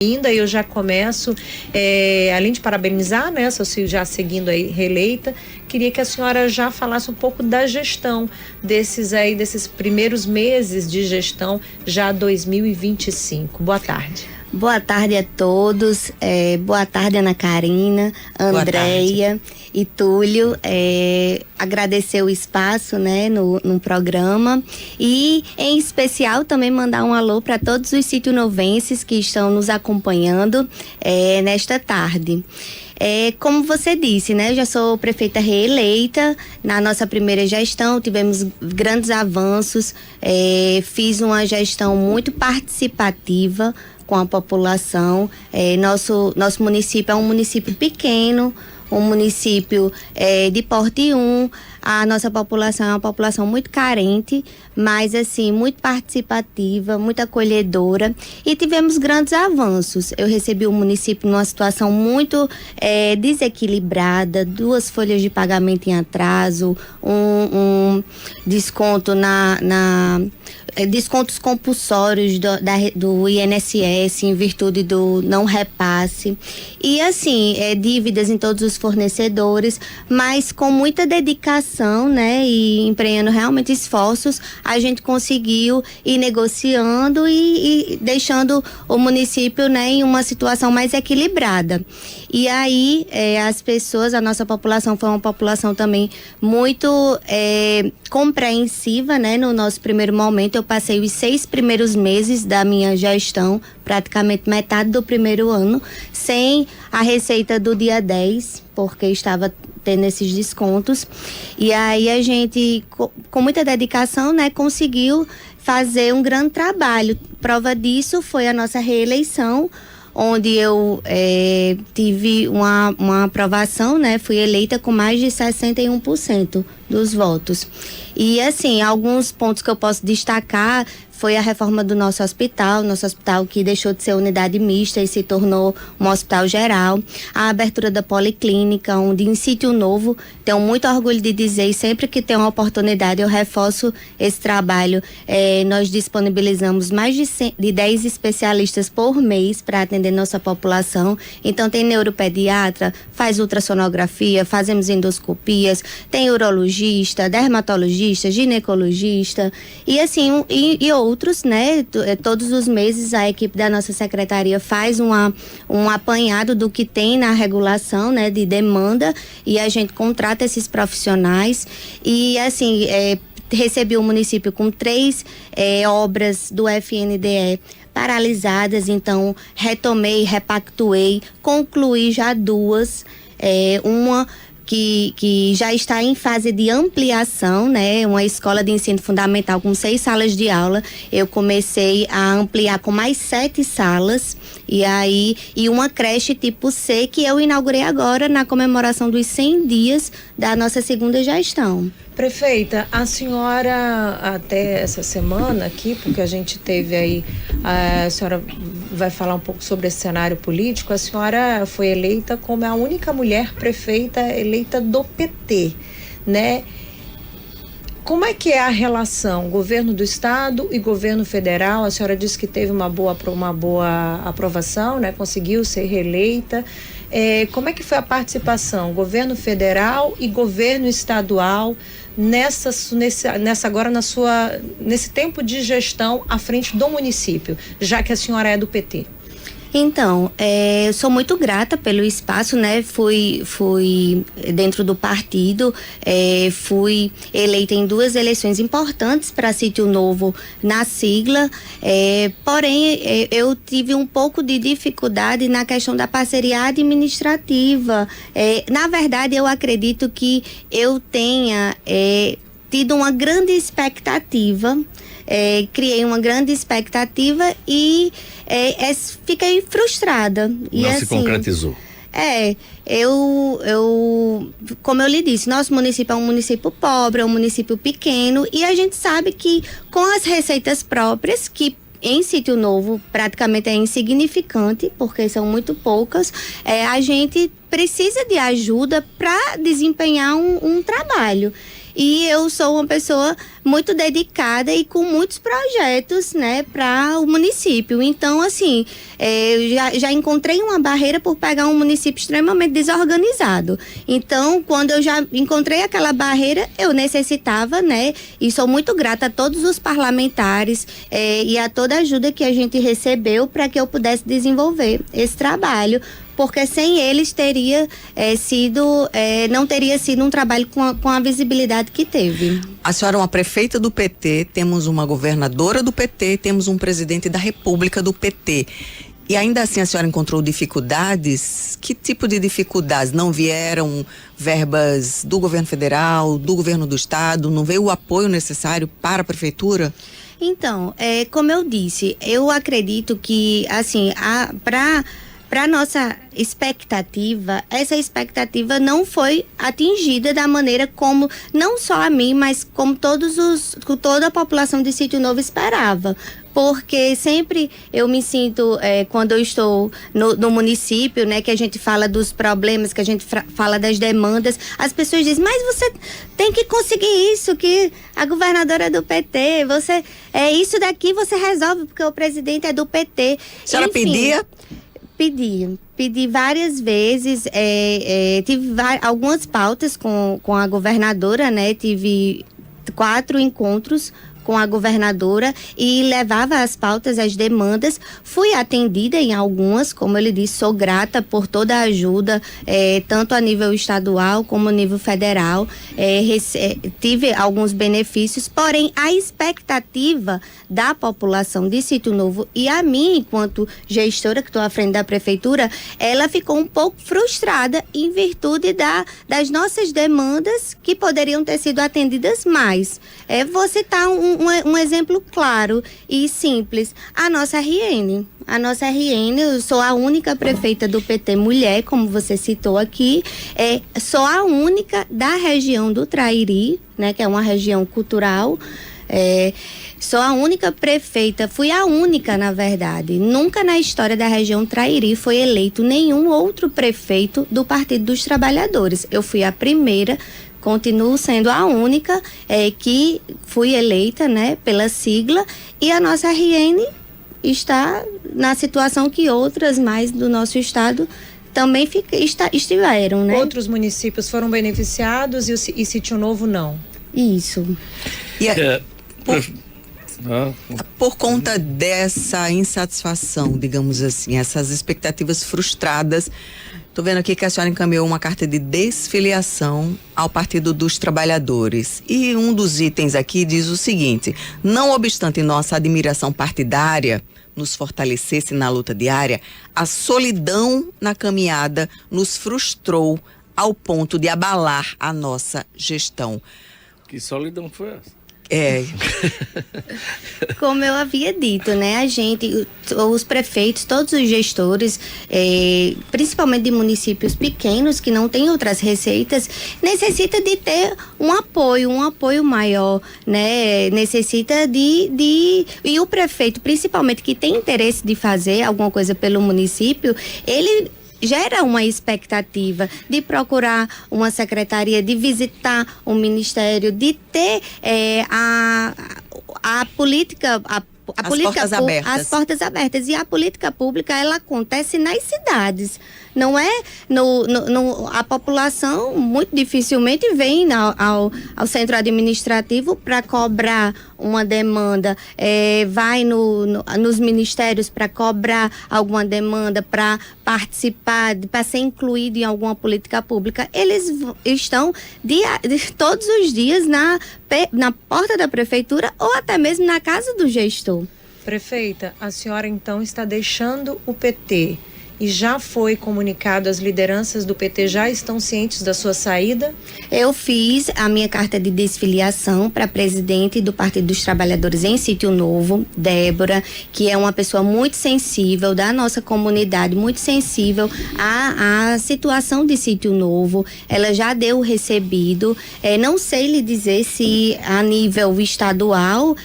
Ainda eu já começo, além de parabenizar, né, já seguindo aí reeleita, queria que a senhora já falasse um pouco da gestão desses primeiros meses de gestão já 2025. Boa tarde. Boa tarde a todos, boa tarde Ana Karina, Andréia e Túlio, agradecer o espaço, né, no programa e em especial também mandar um alô para todos os sítio-novenses que estão nos acompanhando nesta tarde. Como você disse, né, eu já sou prefeita reeleita. Na nossa primeira gestão tivemos grandes avanços, fiz uma gestão muito participativa com a população. Nosso município é um município pequeno, um município de porte 1. A nossa população é uma população muito carente, mas assim, muito participativa, muito acolhedora, e tivemos grandes avanços. Eu recebi o município numa situação muito desequilibrada, 2 folhas de pagamento em atraso, um desconto descontos compulsórios do INSS em virtude do não repasse, e assim, dívidas em todos os fornecedores, mas com muita dedicação, né, e empreendendo realmente esforços, a gente conseguiu ir negociando e deixando o município, né, em uma situação mais equilibrada. E aí, as pessoas, a nossa população foi uma população também muito compreensiva, né, no nosso primeiro momento. Eu passei os 6 primeiros meses da minha gestão, praticamente metade do primeiro ano, sem a receita do dia 10, porque estava tendo esses descontos. E aí a gente, com muita dedicação, né, conseguiu fazer um grande trabalho. Prova disso foi a nossa reeleição, onde eu tive uma aprovação, né? Fui eleita com mais de 61% dos votos. E assim, alguns pontos que eu posso destacar foi a reforma do nosso hospital que deixou de ser unidade mista e se tornou um hospital geral, a abertura da policlínica, onde em Sítio Novo, tenho muito orgulho de dizer, e sempre que tem uma oportunidade eu reforço esse trabalho. Nós disponibilizamos mais de 10 especialistas por mês para atender nossa população. Então tem neuropediatra, faz ultrassonografia, fazemos endoscopias, tem urologista, dermatologista, ginecologista e assim, e outros, né? Todos os meses a equipe da nossa secretaria faz um apanhado do que tem na regulação, né, de demanda, e a gente contrata esses profissionais. E assim, recebi o município com 3 obras do FNDE paralisadas, então retomei, repactuei, concluí já 2, uma que já está em fase de ampliação, né? Uma escola de ensino fundamental com 6 salas de aula. Eu comecei a ampliar com mais 7 salas, e uma creche tipo C que eu inaugurei agora na comemoração dos 100 dias da nossa segunda gestão. Prefeita, a senhora até essa semana aqui, porque a gente teve aí, a senhora vai falar um pouco sobre esse cenário político, a senhora foi eleita como a única mulher prefeita eleita do PT, né? Como é que é a relação governo do estado e governo federal? A senhora disse que teve uma boa aprovação, né? Conseguiu ser reeleita. Como é que foi a participação governo federal e governo estadual nesse tempo de gestão à frente do município, já que a senhora é do PT? Então, eu sou muito grata pelo espaço, né? Fui dentro do partido, fui eleita em 2 eleições importantes para Sítio Novo na sigla, porém eu tive um pouco de dificuldade na questão da parceria administrativa. Na verdade, eu acredito que eu tenha tido uma grande expectativa. Criei uma grande expectativa e fiquei frustrada. Não se concretizou. Como eu lhe disse, nosso município é um município pobre, é um município pequeno, e a gente sabe que com as receitas próprias, que em Sítio Novo praticamente é insignificante, porque são muito poucas, a gente precisa de ajuda para desempenhar um trabalho. E eu sou uma pessoa muito dedicada e com muitos projetos, né, para o município. Então, assim, já encontrei uma barreira por pegar um município extremamente desorganizado. Então, quando eu já encontrei aquela barreira, eu necessitava, né, e sou muito grata a todos os parlamentares e a toda a ajuda que a gente recebeu para que eu pudesse desenvolver esse trabalho, porque sem eles não teria sido um trabalho com a visibilidade que teve. A senhora é uma prefeita do PT, temos uma governadora do PT, temos um presidente da República do PT. E ainda assim a senhora encontrou dificuldades? Que tipo de dificuldades? Não vieram verbas do governo federal, do governo do estado? Não veio o apoio necessário para a prefeitura? Então, como eu disse, eu acredito que, assim, para nossa expectativa, essa expectativa não foi atingida da maneira como, não só a mim, mas como toda a população de Sítio Novo esperava. Porque sempre eu me sinto, quando eu estou no município, né, que a gente fala dos problemas, que a gente fala das demandas, as pessoas dizem, mas você tem que conseguir isso, que a governadora é do PT, isso daqui você resolve, porque o presidente é do PT. A senhora pedia? Pedi várias vezes, tive algumas pautas com a governadora, né? Tive 4 encontros com a governadora e levava as pautas, as demandas. Fui atendida em algumas, como ele disse, sou grata por toda a ajuda, tanto a nível estadual como a nível federal. Tive alguns benefícios, porém a expectativa da população de Sítio Novo e a mim, enquanto gestora que estou à frente da prefeitura, ela ficou um pouco frustrada em virtude das nossas demandas que poderiam ter sido atendidas mais. Vou citar um exemplo claro e simples. A nossa RN, eu sou a única prefeita do PT mulher, como você citou aqui, sou a única da região do Trairi, né, que é uma região cultural. Sou a única prefeita, fui a única, na verdade. Nunca na história da região Trairi foi eleito nenhum outro prefeito do Partido dos Trabalhadores. Eu fui a primeira, continuo sendo a única que fui eleita, né, pela sigla, e a nossa RN está na situação que outras mais do nosso estado também estiveram, né? Outros municípios foram beneficiados e Sítio Novo não. Isso. Por conta dessa insatisfação, digamos assim, essas expectativas frustradas, estou vendo aqui que a senhora encaminhou uma carta de desfiliação ao Partido dos Trabalhadores. E um dos itens aqui diz o seguinte: não obstante nossa admiração partidária nos fortalecesse na luta diária, a solidão na caminhada nos frustrou ao ponto de abalar a nossa gestão. Que solidão foi essa? Como eu havia dito, né, a gente, os prefeitos, todos os gestores, principalmente de municípios pequenos que não têm outras receitas, necessita de ter um apoio maior, né, necessita e o prefeito, principalmente, que tem interesse de fazer alguma coisa pelo município, ele gera uma expectativa de procurar uma secretaria, de visitar um ministério, de ter a política... As portas abertas. E a política pública, ela acontece nas cidades. Não é a população muito dificilmente vem ao centro administrativo para cobrar uma demanda, vai nos ministérios para cobrar alguma demanda, para participar, para ser incluído em alguma política pública. Eles estão todos os dias na porta da prefeitura ou até mesmo na casa do gestor. Prefeita, a senhora então está deixando o PT e já foi comunicado, as lideranças do PT já estão cientes da sua saída? Eu fiz a minha carta de desfiliação para presidente do Partido dos Trabalhadores em Sítio Novo, Débora, que é uma pessoa muito sensível da nossa comunidade, muito sensível à situação de Sítio Novo. Ela já deu o recebido. Não sei lhe dizer se a nível estadual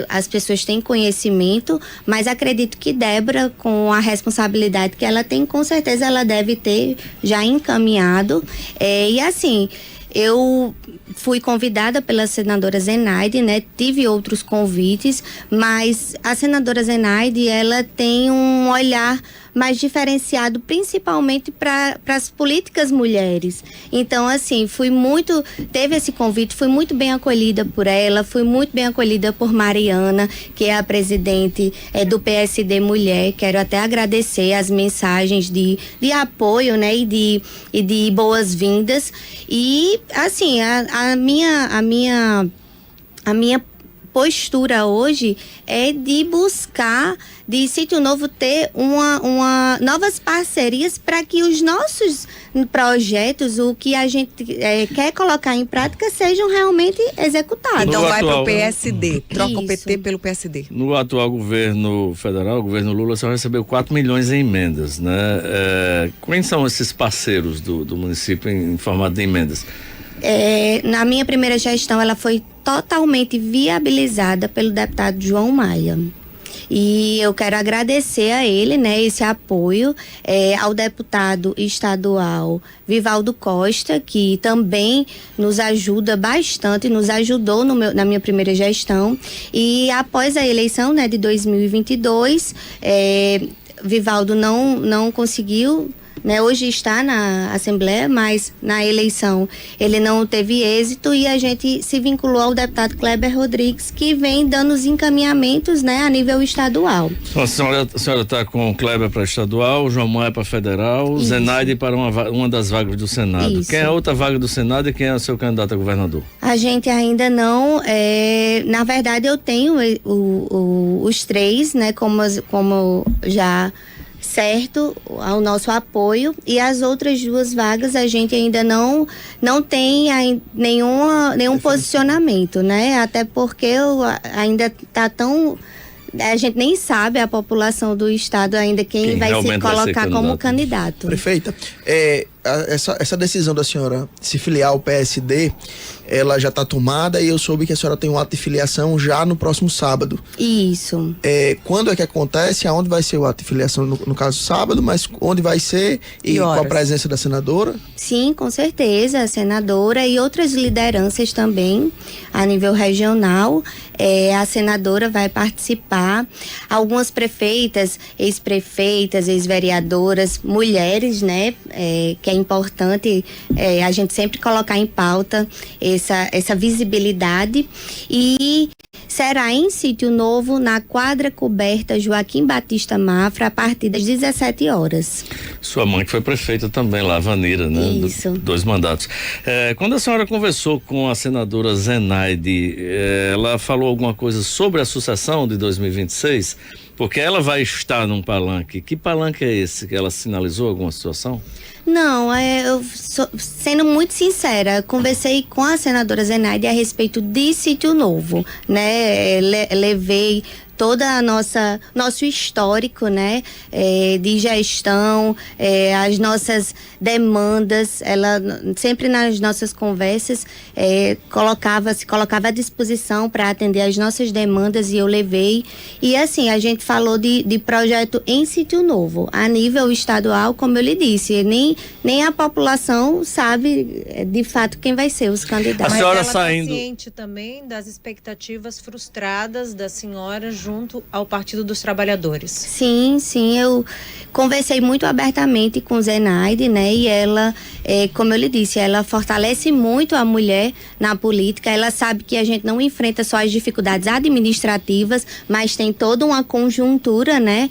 as pessoas têm conhecimento, mas acredito que Débora, com a responsabilidade que ela tem, com certeza ela deve ter já encaminhado. E assim, eu fui convidada pela senadora Zenaide, né? Tive outros convites, mas a senadora Zenaide, ela tem um olhar mais diferenciado, principalmente para as políticas mulheres. Então, assim, teve esse convite, fui muito bem acolhida por ela, fui muito bem acolhida por Mariana, que é a presidente do PSD Mulher. Quero até agradecer as mensagens de apoio, né, e de boas-vindas. E, assim, a minha postura hoje é de buscar, de Sítio Novo ter novas parcerias para que os nossos projetos, o que a gente quer colocar em prática, sejam realmente executados. Então vai para o PSD, troca o PT pelo PSD. No atual governo federal, o governo Lula, só recebeu 4 milhões em emendas, né? Quem são esses parceiros do município em formato de emendas? Na minha primeira gestão, ela foi totalmente viabilizada pelo deputado João Maia. E eu quero agradecer a ele, né, esse apoio, ao deputado estadual Vivaldo Costa, que também nos ajuda bastante, nos ajudou na minha primeira gestão. E após a eleição, né, de 2022, Vivaldo não conseguiu, né, hoje está na Assembleia, mas na eleição ele não teve êxito e a gente se vinculou ao deputado Kleber Rodrigues, que vem dando os encaminhamentos, né, a nível estadual. Então, a senhora está com o Kleber para estadual, João Maia para federal, isso. Zenaide para uma das vagas do Senado. Isso. Quem é a outra vaga do Senado e quem é o seu candidato a governador? A gente ainda não, na verdade eu tenho os três, né, como já certo, ao nosso apoio, e as outras 2 vagas a gente ainda não tem nenhum posicionamento, né? Até porque ainda está tão... A gente nem sabe, a população do estado ainda quem vai se colocar como candidato. Prefeita, essa decisão da senhora se filiar ao PSD, ela já está tomada, e eu soube que a senhora tem um ato de filiação já no próximo sábado. Isso. Quando é que acontece? Aonde vai ser o ato de filiação? No caso, sábado, mas onde vai ser? E com a presença da senadora? Sim, com certeza, a senadora e outras lideranças também, a nível regional. A senadora vai participar, algumas prefeitas, ex-prefeitas, ex-vereadoras, mulheres, né, que é importante a gente sempre colocar em pauta essa visibilidade. E será em Sítio Novo, na quadra coberta Joaquim Batista Mafra, a partir das 17 horas. Sua mãe que foi prefeita também lá, Vanira, né? Isso. 2 mandatos. Quando a senhora conversou com a senadora Zenaide, ela falou alguma coisa sobre a sucessão de 2026? Porque ela vai estar num palanque. Que palanque é esse? Que ela sinalizou alguma situação? Não, sendo muito sincera, conversei com a senadora Zenaide a respeito de Sítio Novo, né? Levei toda nosso histórico, né, de gestão, as nossas demandas. Ela sempre nas nossas conversas se colocava à disposição para atender as nossas demandas, e eu levei. E assim, a gente falou de projeto em Sítio Novo, a nível estadual, como eu lhe disse, nem a população sabe de fato quem vai ser os candidatos. A senhora saindo... Mas ela está ciente também das expectativas frustradas da senhora junto ao Partido dos Trabalhadores. Sim, eu conversei muito abertamente com Zenaide, né, e ela, como eu lhe disse, ela fortalece muito a mulher na política. Ela sabe que a gente não enfrenta só as dificuldades administrativas, mas tem toda uma conjuntura, né,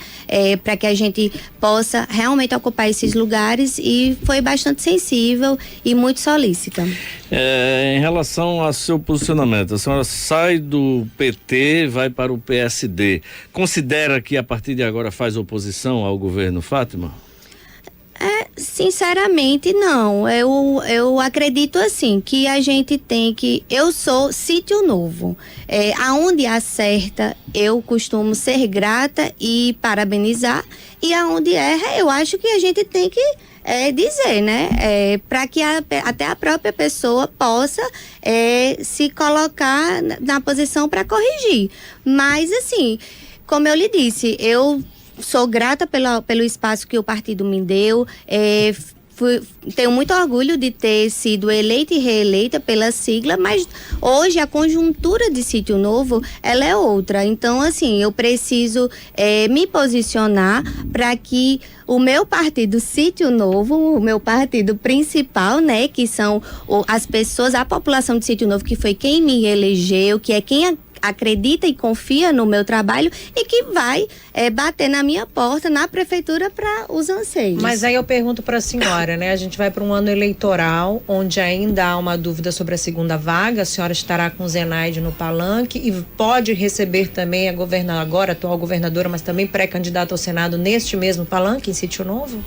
para que a gente possa realmente ocupar esses lugares, e foi bastante sensível e muito solícita. Em relação ao seu posicionamento, a senhora sai do PT, vai para o PSD. Considera que a partir de agora faz oposição ao governo Fátima? Sinceramente, não. Eu acredito assim, que a gente tem que... Eu sou Sítio Novo. Aonde acerta, eu costumo ser grata e parabenizar. E aonde erra, eu acho que a gente tem que dizer, né? Para que até a própria pessoa possa se colocar na posição para corrigir. Mas, assim, como eu lhe disse, eu sou grata pelo espaço que o partido me deu. tenho muito orgulho de ter sido eleita e reeleita pela sigla, mas hoje a conjuntura de Sítio Novo, ela é outra. Então, assim, eu preciso me posicionar para que o meu partido Sítio Novo, o meu partido principal, né, que são as pessoas, a população de Sítio Novo, que foi quem me elegeu, que é quem acredita e confia no meu trabalho e que vai bater na minha porta, na prefeitura, para os anseios. Mas aí eu pergunto para a senhora, né? A gente vai para um ano eleitoral, onde ainda há uma dúvida sobre a segunda vaga. A senhora estará com o Zenaide no palanque e pode receber também a governadora, agora atual governadora, mas também pré-candidata ao Senado neste mesmo palanque, em Sítio Novo?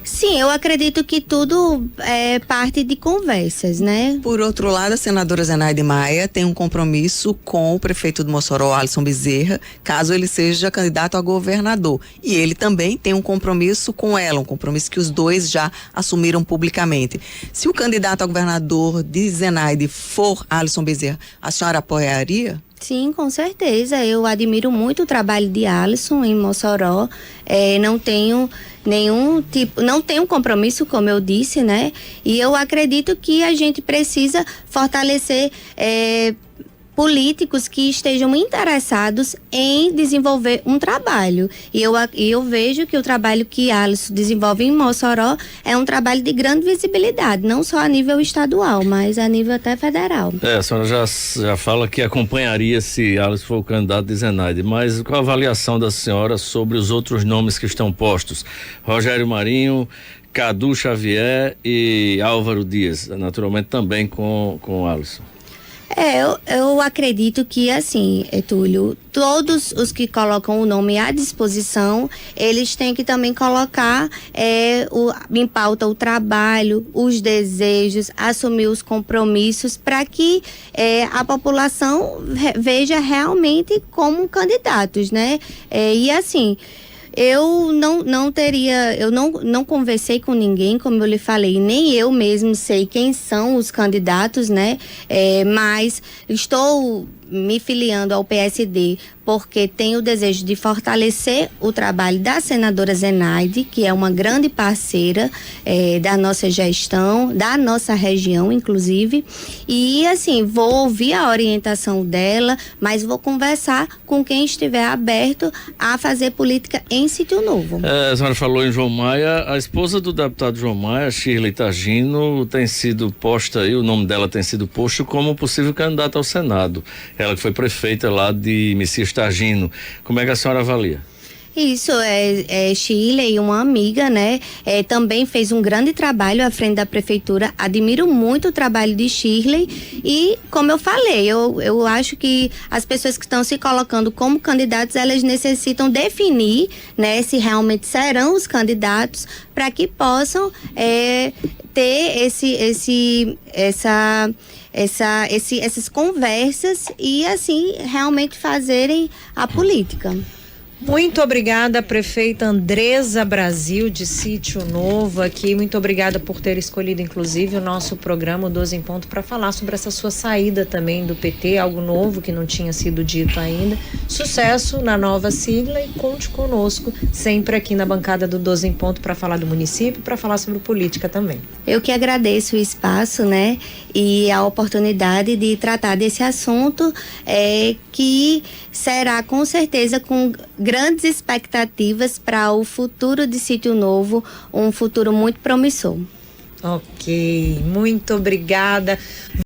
Sim, eu acredito que tudo é parte de conversas, né? Por outro lado, a senadora Zenaide Maia tem um compromisso com o prefeito de Mossoró, Alisson Bezerra, caso ele seja candidato a governador. E ele também tem um compromisso com ela, um compromisso que os dois já assumiram publicamente. Se o candidato a governador de Zenaide for Alisson Bezerra, a senhora apoiaria? Sim, com certeza. Eu admiro muito o trabalho de Alisson em Mossoró. Não tenho compromisso, como eu disse, né? E eu acredito que a gente precisa fortalecer políticos que estejam interessados em desenvolver um trabalho. E eu vejo que o trabalho que Alisson desenvolve em Mossoró é um trabalho de grande visibilidade, não só a nível estadual, mas a nível até federal. A senhora já fala que acompanharia se Alisson for o candidato de Zenaide, mas qual a avaliação da senhora sobre os outros nomes que estão postos? Rogério Marinho, Cadu Xavier e Álvaro Dias, naturalmente também com Alisson. Eu acredito que, assim, Túlio, todos os que colocam o nome à disposição, eles têm que também colocar em pauta o trabalho, os desejos, assumir os compromissos para que a população veja realmente como candidatos, né? E assim, eu não conversei com ninguém, como eu lhe falei, nem eu mesmo sei quem são os candidatos, né? Mas estou me filiando ao PSD porque tenho o desejo de fortalecer o trabalho da senadora Zenaide, que é uma grande parceira da nossa gestão, da nossa região, inclusive. E, assim, vou ouvir a orientação dela, mas vou conversar com quem estiver aberto a fazer política em Sítio Novo. A senhora falou em João Maia, a esposa do deputado João Maia, Shirley Tagino, tem sido posta aí, o nome dela tem sido posto como possível candidata ao Senado. Ela que foi prefeita lá de Messias Tagino. Como é que a senhora avalia? Isso, Shirley, uma amiga, né? Também fez um grande trabalho à frente da prefeitura. Admiro muito o trabalho de Shirley e, como eu falei, eu acho que as pessoas que estão se colocando como candidatos, elas necessitam definir, né, se realmente serão os candidatos para que possam ter essas conversas e, assim, realmente fazerem a política. Muito obrigada, prefeita Andresa Brasil, de Sítio Novo aqui. Muito obrigada por ter escolhido, inclusive, o nosso programa, o 12 em Ponto, para falar sobre essa sua saída também do PT, algo novo que não tinha sido dito ainda. Sucesso na nova sigla e conte conosco sempre aqui na bancada do 12 em Ponto para falar do município, para falar sobre política também. Eu que agradeço o espaço, né, e a oportunidade de tratar desse assunto que será com certeza com grandes expectativas para o futuro de Sítio Novo, um futuro muito promissor. Ok, muito obrigada.